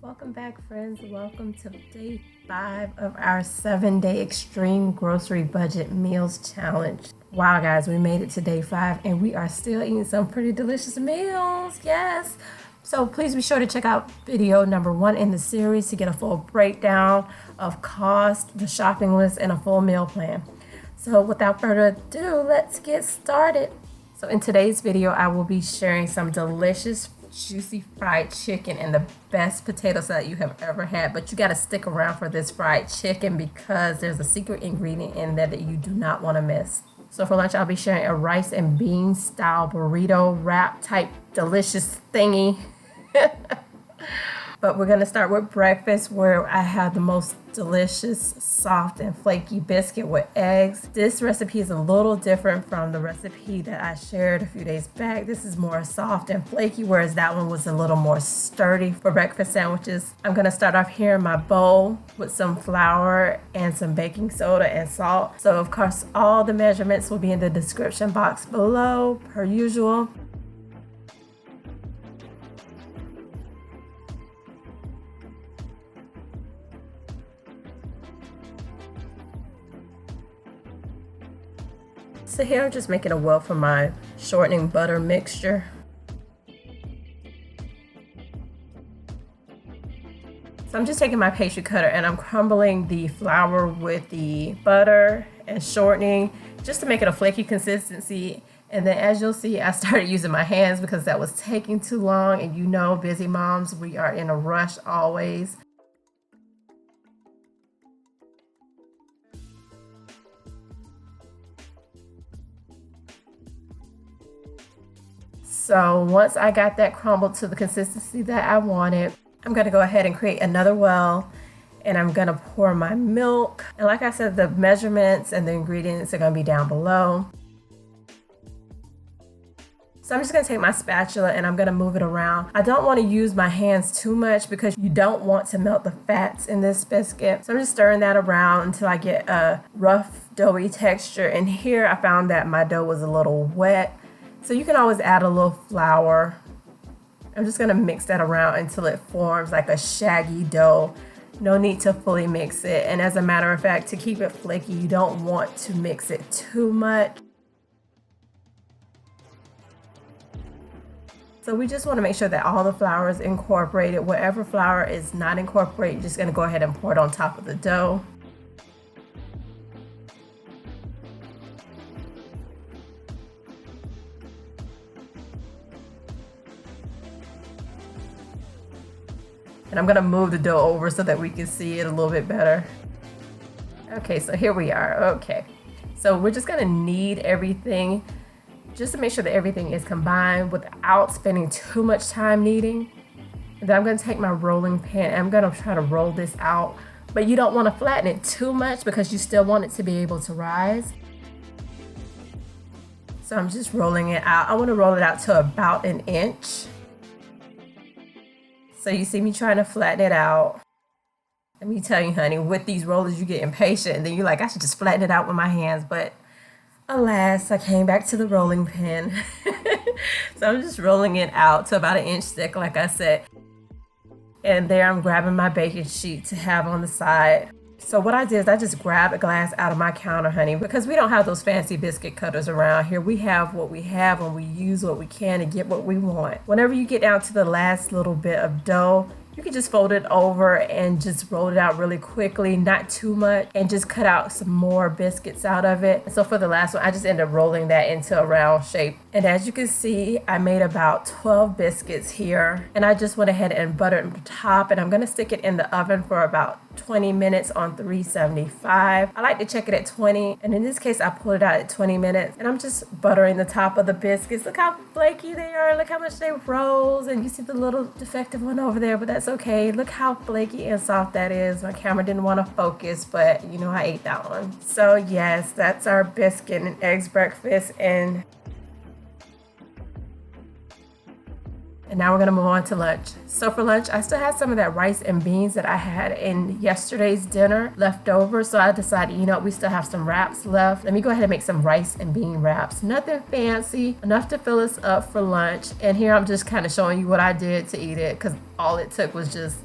Welcome back, friends. Welcome to day 5 of our 7-day extreme grocery budget meals challenge. Wow, guys, we made it to day 5 and we are still eating some pretty delicious meals. Yes. So please be sure to check out video number 1 in the series to get a full breakdown of cost, the shopping list, and a full meal plan. So without further ado, let's get started. So in today's video, I will be sharing some delicious juicy fried chicken and the best potato salad you have ever had, but you got to stick around for this fried chicken because there's a secret ingredient in there that you do not want to miss. So for lunch, I'll be sharing a rice and beans style burrito wrap type delicious thingy. But we're going to start with breakfast, where I have the most delicious, soft, and flaky biscuit with eggs. This recipe is a little different from the recipe that I shared a few days back. This is more soft and flaky, whereas that one was a little more sturdy for breakfast sandwiches. I'm going to start off here in my bowl with some flour and some baking soda and salt. So, of course, all the measurements will be in the description box below, per usual. So here I'm just making a well for my shortening butter mixture. So I'm just taking my pastry cutter and I'm crumbling the flour with the butter and shortening just to make it a flaky consistency. And then as you'll see, I started using my hands because that was taking too long. And you know, busy moms, we are in a rush always. So once I got that crumbled to the consistency that I wanted, I'm going to go ahead and create another well, and I'm going to pour my milk. And like I said, the measurements and the ingredients are going to be down below. So I'm just going to take my spatula and I'm going to move it around. I don't want to use my hands too much because you don't want to melt the fats in this biscuit. So I'm just stirring that around until I get a rough doughy texture. And here I found that my dough was a little wet. So you can always add a little flour. I'm just going to mix that around until it forms like a shaggy dough. No need to fully mix it. And as a matter of fact, to keep it flaky, you don't want to mix it too much. So we just want to make sure that all the flour is incorporated. Whatever flour is not incorporated, you're just going to go ahead and pour it on top of the dough. And I'm going to move the dough over so that we can see it a little bit better. Okay, so here we are. Okay, so we're just going to knead everything just to make sure that everything is combined without spending too much time kneading. And then I'm going to take my rolling pin and I'm going to try to roll this out. But you don't want to flatten it too much because you still want it to be able to rise. So I'm just rolling it out. I want to roll it out to about 1 inch. So you see me trying to flatten it out. Let me tell you, honey, with these rollers, you get impatient and then you're like, I should just flatten it out with my hands. But alas, I came back to the rolling pin. So I'm just rolling it out to about 1 inch thick, like I said. And there I'm grabbing my baking sheet to have on the side. So what I did is I just grabbed a glass out of my counter, honey, because we don't have those fancy biscuit cutters around here. We have what we have and we use what we can to get what we want. Whenever you get down to the last little bit of dough, you can just fold it over and just roll it out really quickly, not too much, and just cut out some more biscuits out of it. So for the last one, I just ended up rolling that into a round shape. And as you can see, I made about 12 biscuits here. And I just went ahead and buttered the top, and I'm gonna stick it in the oven for about 20 minutes on 375. I like to check it at 20, and in this case, I pulled it out at 20 minutes. And I'm just buttering the top of the biscuits. Look how flaky they are. Look how much they rose. And you see the little defective one over there, but that's okay. Look how flaky and soft that is. My camera didn't want to focus, but you know I ate that one. So yes, that's our biscuit and eggs breakfast. And now we're gonna move on to lunch. So for lunch, I still have some of that rice and beans that I had in yesterday's dinner left over. So I decided, you know, we still have some wraps left. Let me go ahead and make some rice and bean wraps. Nothing fancy, enough to fill us up for lunch. And here I'm just kind of showing you what I did to eat it, because all it took was just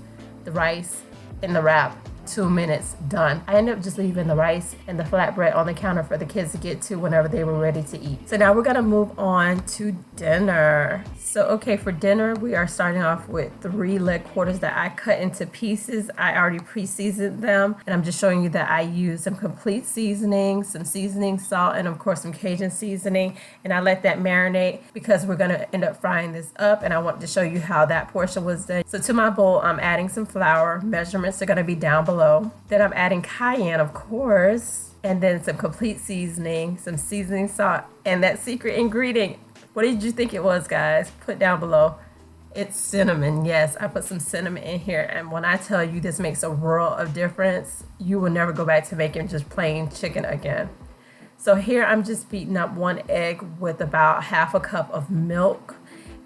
the rice in the wrap. 2 minutes, done. I ended up just leaving the rice and the flatbread on the counter for the kids to get to whenever they were ready to eat. So now we're gonna move on to dinner. So okay, for dinner we are starting off with 3 leg quarters that I cut into pieces. I already pre-seasoned them, and I'm just showing you that I used some complete seasoning, some seasoning salt, and of course some Cajun seasoning, and I let that marinate because we're gonna end up frying this up, and I want to show you how that portion was done. So to my bowl, I'm adding some flour. Measurements are gonna be down below. Then I'm adding cayenne, of course, and then some complete seasoning, some seasoning salt, and that secret ingredient. What did you think it was, guys? Put down below. It's cinnamon. Yes, I put some cinnamon in here, and when I tell you this makes a world of difference, you will never go back to making just plain chicken again. So here I'm just beating up 1 egg with about half a cup of milk,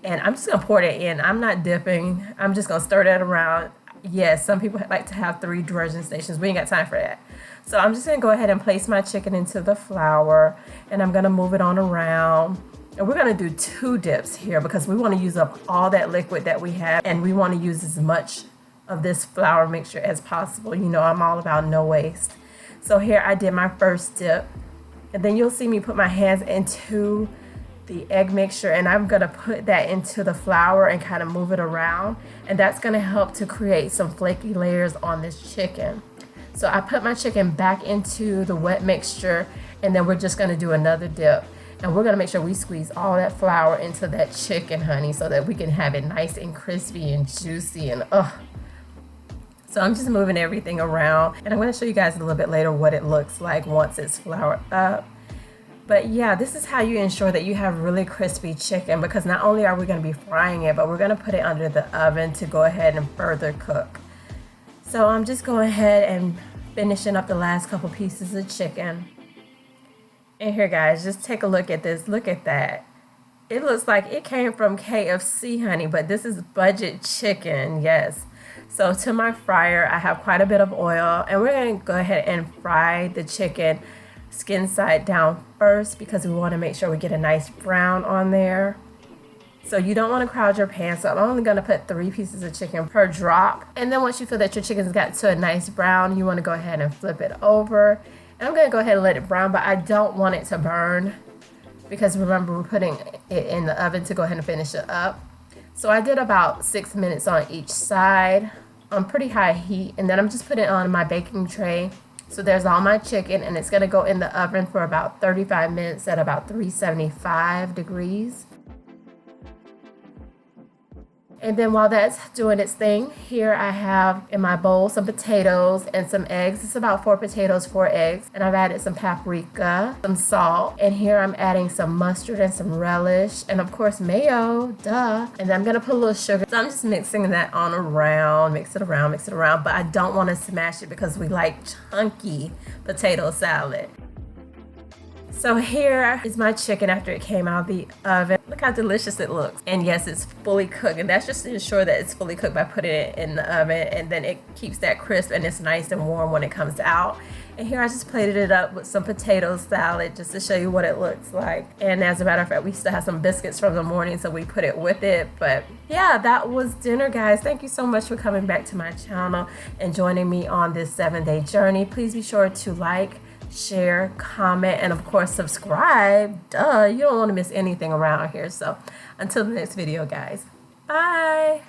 and I'm just gonna pour that in. I'm not dipping. I'm just gonna stir that around. Yes, some people like to have 3 dredging stations. We ain't got time for that. So I'm just gonna go ahead and place my chicken into the flour, and I'm gonna move it on around. And we're gonna do 2 dips here because we wanna use up all that liquid that we have, and we wanna use as much of this flour mixture as possible. You know, I'm all about no waste. So here I did my first dip, and then you'll see me put my hands into the egg mixture, and I'm gonna put that into the flour and kind of move it around, and that's gonna help to create some flaky layers on this chicken. So I put my chicken back into the wet mixture, and then we're just gonna do another dip. And we're gonna make sure we squeeze all that flour into that chicken, honey, so that we can have it nice and crispy and juicy and So I'm just moving everything around, and I'm gonna show you guys a little bit later what it looks like once it's floured up. But yeah, this is how you ensure that you have really crispy chicken, because not only are we gonna be frying it, but we're gonna put it under the oven to go ahead and further cook. So I'm just going ahead and finishing up the last couple pieces of chicken. And here, guys, just take a look at this. Look at that. It looks like it came from KFC, honey, but this is budget chicken. Yes. So to my fryer, I have quite a bit of oil, and we're going to go ahead and fry the chicken skin side down first because we want to make sure we get a nice brown on there. So you don't want to crowd your pan, so I'm only going to put 3 pieces of chicken per drop. And then once you feel that your chicken's got to a nice brown, you want to go ahead and flip it over. And I'm going to go ahead and let it brown, but I don't want it to burn because remember, we're putting it in the oven to go ahead and finish it up. So I did about 6 minutes on each side on pretty high heat, and then I'm just putting it on my baking tray. So there's all my chicken, and it's going to go in the oven for about 35 minutes at about 375 degrees. And then while that's doing its thing, here I have in my bowl some potatoes and some eggs. It's about 4 potatoes, 4 eggs. And I've added some paprika, some salt. And here I'm adding some mustard and some relish. And of course, mayo, duh. And then I'm going to put a little sugar. So I'm just mixing that on around, mix it around, mix it around. But I don't want to smash it because we like chunky potato salad. So here is my chicken after it came out of the oven. Look how delicious it looks. And yes, it's fully cooked. And that's just to ensure that it's fully cooked by putting it in the oven. And then it keeps that crisp and it's nice and warm when it comes out. And here I just plated it up with some potato salad just to show you what it looks like. And as a matter of fact, we still have some biscuits from the morning, so we put it with it. But yeah, that was dinner, guys. Thank you so much for coming back to my channel and joining me on this 7-day journey. Please be sure to like, share, comment, and of course subscribe. Duh, you don't want to miss anything around here. So until the next video, guys, bye.